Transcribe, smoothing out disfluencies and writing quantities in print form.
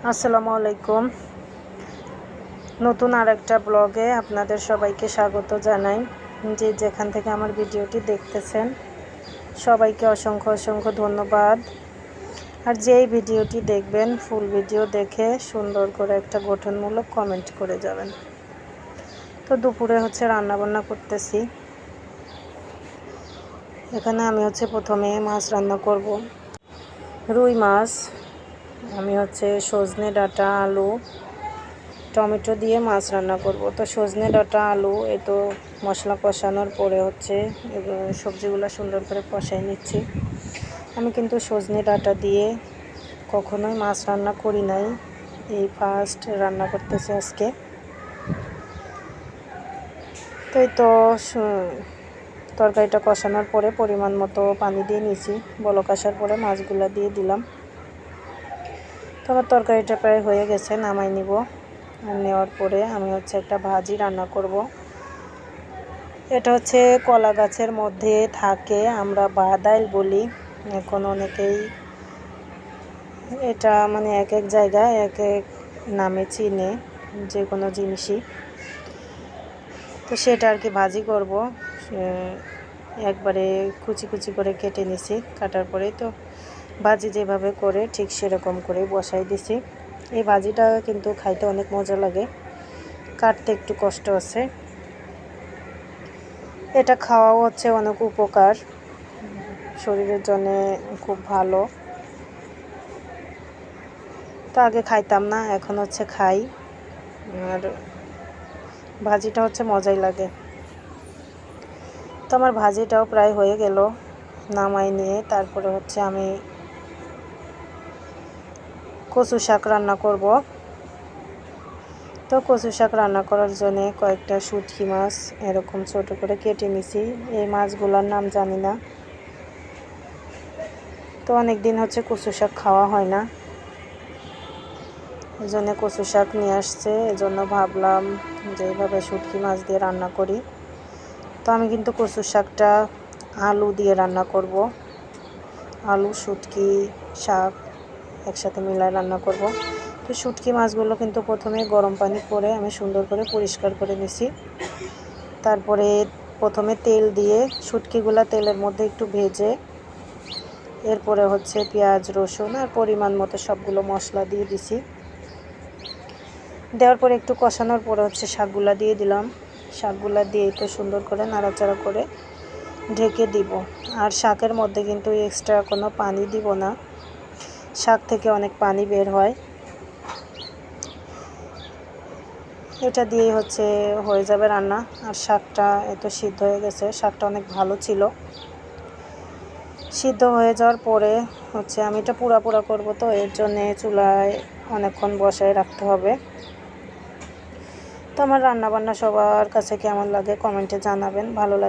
আসসালামু আলাইকুম। নতুন আরেকটা ব্লগে আপনাদের সবাইকে স্বাগত জানাই। যে যেখান থেকে আমার ভিডিওটি দেখতেছেন সবাইকে অসংখ্য অসংখ্য ধন্যবাদ। আর যেই ভিডিওটি দেখবেন ফুল ভিডিও দেখে সুন্দর করে একটা গঠনমূলক কমেন্ট করে যাবেন। তো দুপুরে রান্না বান্না করতেছি। এখানে আমি প্রথমে মাছ রান্না করব, রুই মাছ। আমি সজনে ডাঁটা, আলু, টমেটো দিয়ে মাছ রান্না করব। তো সজনে ডাঁটা, আলু তো মশলা কষানোর পরে সবজিগুলো সুন্দর করে কষাই নিচ্ছি। আমি কিন্তু সজনে ডাঁটা দিয়ে কখনোই মাছ রান্না করি নাই, এই ফার্স্ট রান্না করতেছি আজকে। তো তরকারিটা কষানোর পরে পরিমাণ মতো পানি দিয়ে নিয়েছি। বলক আসার পরে মাছগুলো দিয়ে দিলাম। তো আমার তরকারিটা প্রায় হয়ে গেছে, নামাই নিব। নেওয়ার পরে আমি একটা ভাজি রান্না করব। এটা কলা গাছের মধ্যে থাকে, আমরা বাদাইল বলি। এখন অনেকেই এটা এক এক জায়গায় এক এক নামে চিনে, যে কোনো জিনিসই। তো সেটা আর কি ভাজি করব। একবারে কুচি কুচি করে কেটে নিছি। কাটার পরে তো ভাজি যেভাবে করে ঠিক সেরকম করে বসাই দিছি। এই ভাজিটা কিন্তু খাইতে অনেক মজা লাগে, কাটতে একটু কষ্ট আছে। এটা খাওয়াও অনেক উপকার, শরীরের জন্য খুব ভালো। তো আগে খাইতাম না, এখন খাই। আর ভাজিটা মজাই লাগে। তো আমার ভাজিটাও প্রায় হয়ে গেল, নামাই নিয়ে তারপরে আমি কচু শাক রান্না করব। তো কচু শাক রান্না করার জন্য কয়েকটা শুটকি মাছ এরকম ছোট করে কেটে নিছি। এই মাছগুলোর নাম জানি না। তো অনেক দিন কচু শাক খাওয়া হয় না, এই জন্য কচু শাক নিয়ে আসছে। এজন্য ভাবলাম যে এইভাবে শুটকি মাছ দিয়ে রান্না করি। তো আমি কিন্তু কচু শাকটা আলু দিয়ে রান্না করব। আলু, শুটকি, শাক একসাথে মিলায় রান্না করব। তো শুটকি মাছগুলো কিন্তু প্রথমে গরম পানি করে আমি সুন্দর করে পরিষ্কার করে নিছি। তারপরে প্রথমে তেল দিয়ে শুটকিগুলো তেলের মধ্যে একটু ভেজে, এরপরে পেঁয়াজ, রসুন আর পরিমাণ মতো সবগুলো মশলা দিয়ে দিছি। দেওয়ার পরে একটু কষানোর পরে শাকগুলা দিয়ে দিলাম। শাকগুলা দিয়ে তো সুন্দর করে নাড়াচাড়া করে ঢেকে দিব। আর শাকের মধ্যে কিন্তু এক্সট্রা কোনো পানি দিব না, শাক থেকে অনেক পানি বের হয়। এটা দিয়েই হয়ে যাবে রান্না। আর শাকটা সিদ্ধ হয়ে গেছে, শাকটা অনেক ভালো ছিল। সিদ্ধ হয়ে যাওয়ার পরে আমি এটা পুরা পুরা করবো, তো এর জন্যে চুলায় অনেকক্ষণ বসায় রাখতে হবে। তো আমার রান্নাবান্না সবার কাছে কেমন লাগে কমেন্টে জানাবেন। ভালো লাগে